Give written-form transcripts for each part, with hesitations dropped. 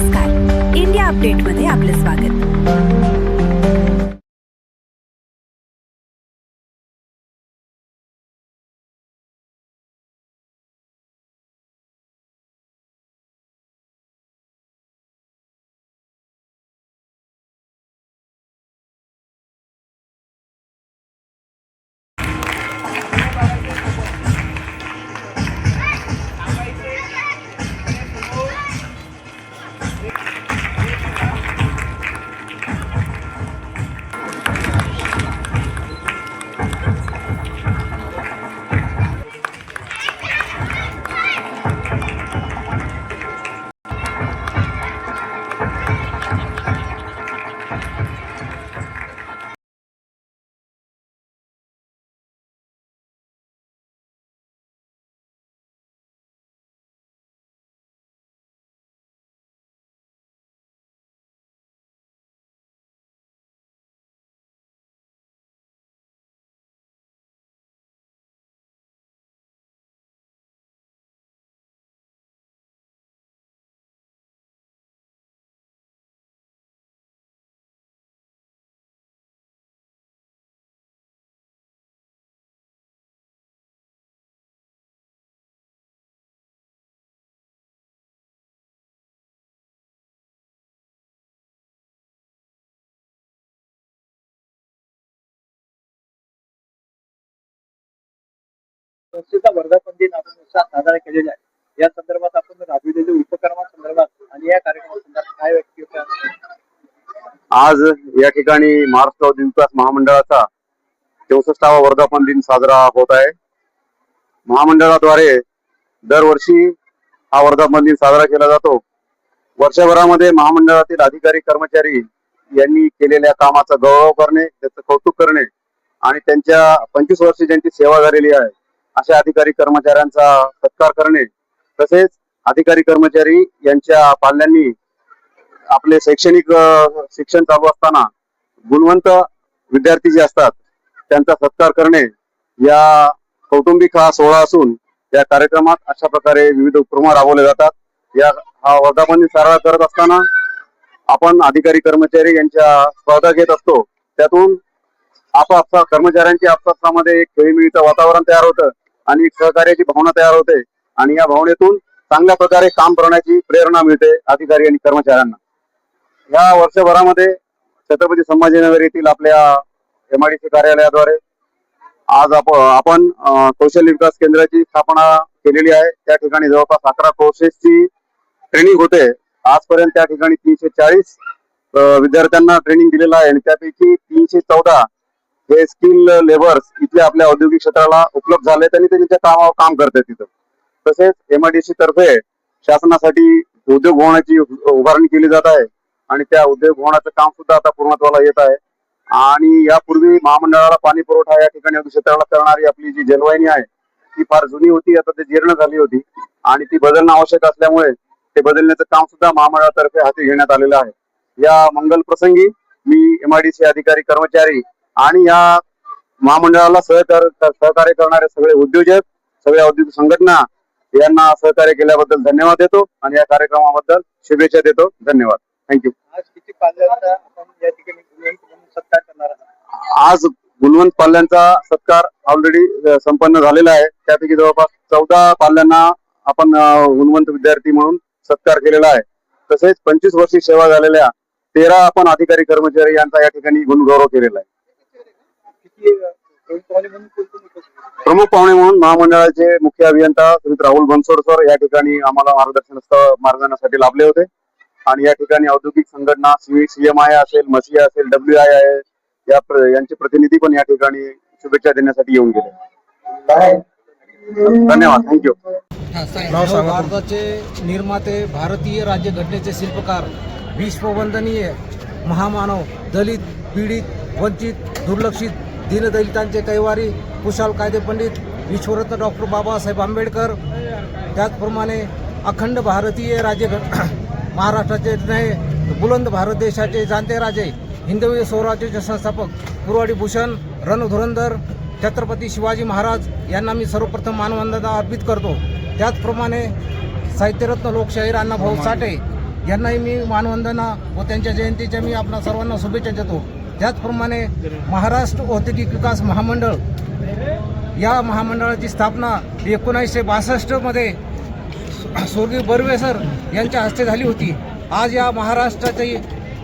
नमस्कार, इंडिया अपडेटमध्ये आपले स्वागत। संस्थेचा वर्धापन दिन आपण साजरा केलेला आहे। या संदर्भात आपण राबविलेल्या उपक्रमासंदर्भात आणि या कार्यक्रमासंदर्भात काय व्यक्त करता? आज या ठिकाणी महाराष्ट्र औद्योगिक विकास महामंडळाचा 64वा वर्धापन दिन साजरा होत आहे। महामंडळाद्वारे दरवर्षी हा वर्धापन दिन साजरा केला जातो। वर्षभरामध्ये महामंडळातील अधिकारी कर्मचारी यांनी केलेल्या कामाचा गौरव करणे, त्याचं कौतुक करणे आणि त्यांच्या 25 वर्षे ज्यांची सेवा झालेली आहे अशा अधिकारी कर्मचाऱ्यांचा सत्कार करणे, तसेच अधिकारी कर्मचारी यांच्या पाल्यांनी आपले शैक्षणिक शिक्षण चालू असताना गुणवंत विद्यार्थी जे असतात त्यांचा सत्कार करणे, या कौटुंबिक हा सोहळा असून या कार्यक्रमात अशा प्रकारे विविध उपक्रम राबवले जातात। हा वर्धापन दिन साजरा करत असताना आपण अधिकारी कर्मचारी यांच्या स्पर्धा घेत असतो। त्यातून आपापसात कर्मचाऱ्यांची आपसामध्ये एक खेळीमेळीचं वातावरण तयार होतं आणि एक सहकार्याची भावना तयार होते आणि या भावनेतून चांगल्या प्रकारे काम करण्याची प्रेरणा मिळते अधिकारी आणि कर्मचाऱ्यांना। या वर्षभरामध्ये छत्रपती संभाजीनगर येथील आपल्या MIDC कार्यालयाद्वारे आज आपण कौशल्य विकास केंद्राची स्थापना केलेली आहे। त्या ठिकाणी जवळपास 11 कोर्सेसची ट्रेनिंग होते। आजपर्यंत त्या ठिकाणी 340 विद्यार्थ्यांना ट्रेनिंग दिलेलं आहे आणि त्यापैकी 314 हे स्किल लेबर्स इथले आपल्या औद्योगिक क्षेत्राला उपलब्ध झाले आणि ते त्यांच्या कामावर काम करतात तिथं। तसेच MIDC तर्फे शासनासाठी उद्योग भवनाची उभारणी केली जात आहे आणि त्या उद्योग भवनाचं काम सुद्धा आता पूर्णत्वाला येत आहे। आणि यापूर्वी महामंडळाला पाणी पुरवठा या ठिकाणी औद्योगिक क्षेत्राला करणारी आपली जी जलवाहिनी आहे ती फार जुनी होती, आता ती जीर्ण झाली होती आणि ती बदलणं आवश्यक असल्यामुळे ते बदलण्याचं काम सुद्धा महामंडळातर्फे हाती घेण्यात आलेलं आहे। या मंगल प्रसंगी मी MIDC अधिकारी कर्मचारी आणि या महामंडळाला सहकार्य करणारे सगळे उद्योजक, सगळ्या औद्योगिक संघटना यांना सहकार्य केल्याबद्दल धन्यवाद देतो आणि या कार्यक्रमाबद्दल शुभेच्छा देतो। धन्यवाद, थँक्यू। आज किती पाल्यांचा आपण या ठिकाणी गुणवंत म्हणून सत्कार करणार आहात? आज गुणवंत पाल्यांचा सत्कार ऑलरेडी संपन्न झालेला आहे। त्यापैकी जवळपास 14 पाल्यांना आपण गुणवंत विद्यार्थी म्हणून सत्कार केलेला आहे। तसेच 25 वर्षी सेवा झालेल्या 13 आपण अधिकारी कर्मचारी यांचा या ठिकाणी गुणगौरव केलेला आहे। प्रमुख पाहुणे म्हणून महामंडळाचे मुख्य अभियंता श्री राहुल बनसोड सर या ठिकाणी आम्हाला मार्गदर्शनासाठी लाभले होते आणि या ठिकाणी औद्योगिक संघटना CMI असेल, मसिया असेल, WII यांचे प्रतिनिधी पण या ठिकाणी शुभेच्छा देण्यासाठी येऊन गेले। धन्यवाद, थँक्यू। भारताचे निर्माते, भारतीय राज्यघटनेचे शिल्पकार, विश्ववंदनीय महामानव, दलित, पीडित, वंचित, दुर्लक्षित, दीनदलितांचे कैवारी, कुशाल कायदेपंडित, विश्वरत्न डॉक्टर बाबासाहेब आंबेडकर, त्याचप्रमाणे अखंड भारतीय महाराष्ट्राचे नये बुलंद भारत देशाचे जाणते राजे, हिंदवी स्वराज्याचे संस्थापक कुरवाडी भूषण रणधुरंधर छत्रपती शिवाजी महाराज यांना मी सर्वप्रथम मानवंदना अर्पित करतो। त्याचप्रमाणे साहित्यरत्न लोकशाहीर अण्णाभाऊ साठे यांनाही मी मानवंदना व त्यांच्या जयंतीच्या मी आपणा सर्वांना शुभेच्छा देतो. त्याचप्रमाणे महाराष्ट्र औद्योगिक विकास महामंडळ या महामंडळाची स्थापना 1962 मध्ये स्वर्गीय बर्वे सर यांच्या हस्ते झाली होती. आज या महाराष्ट्राची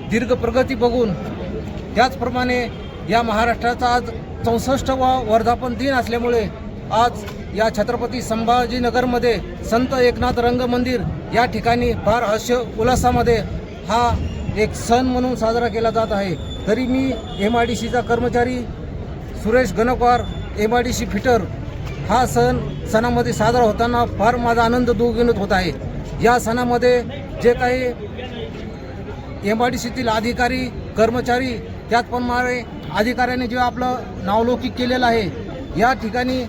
दीर्घ प्रगती बघून त्याचप्रमाणे या महाराष्ट्राचा आज 64वा वर्धापन दिन असल्यामुळे आज या छत्रपती संभाजीनगरमध्ये संत एकनाथ रंग मंदिर या ठिकाणी फार हर्ष उल्हासामध्ये हा एक सण म्हणून साजरा केला जात आहे. तरी मी MIDCचा कर्मचारी सुरेश गणकवार MIDC फिटर हा सणामध्ये साजरा होताना फार माझा आनंद द्विगुणित होत आहे. या सणामध्ये जे काही MIDCतील अधिकारी कर्मचारी त्याचप्रमाणे अधिकाऱ्यांनी जे आपलं नावलौकिक केलेलं आहे या ठिकाणी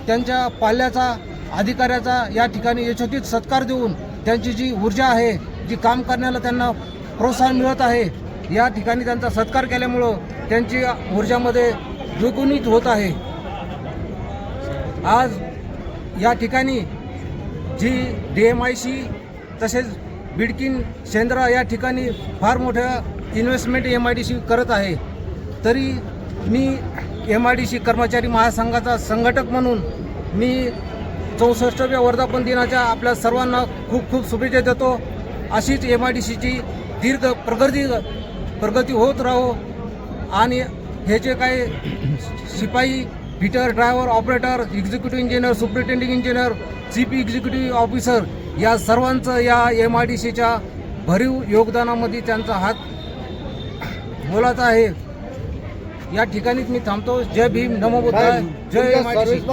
त्यांच्या पाल्याचा अधिकाऱ्याचा या ठिकाणी यशोचित सत्कार देऊन त्यांची जी ऊर्जा आहे जी काम करण्याला त्यांना प्रोत्साहन मिळत आहे या ठिकाणी त्यांचा सत्कार केल्यामुळं त्यांची ऊर्जामध्ये द्विगुणित होत आहे. आज या ठिकाणी जी DMIC तसेच बिडकीन शेंद्रा या ठिकाणी फार मोठ्या इन्व्हेस्टमेंट MIDC करत आहे. तरी मी MIDC कर्मचारी महासंघाचा संघटक म्हणून मी 64व्या वर्धापन दिनाच्या आपल्या सर्वांना खूप खूप शुभेच्छा देतो. अशीच MIDCची दीर्घ प्रगती होत राहो आणि हे जे काही शिपाई fitter driver operator executive engineer superintending engineer chief executive officer या सर्वांचं या MIDCच्या भरीव योगदानामध्ये त्यांचा हात मोलाचा आहे. या ठिकाणीच मी थांबतो. जय भीम, नमो बुद्धाय, जय MIDC.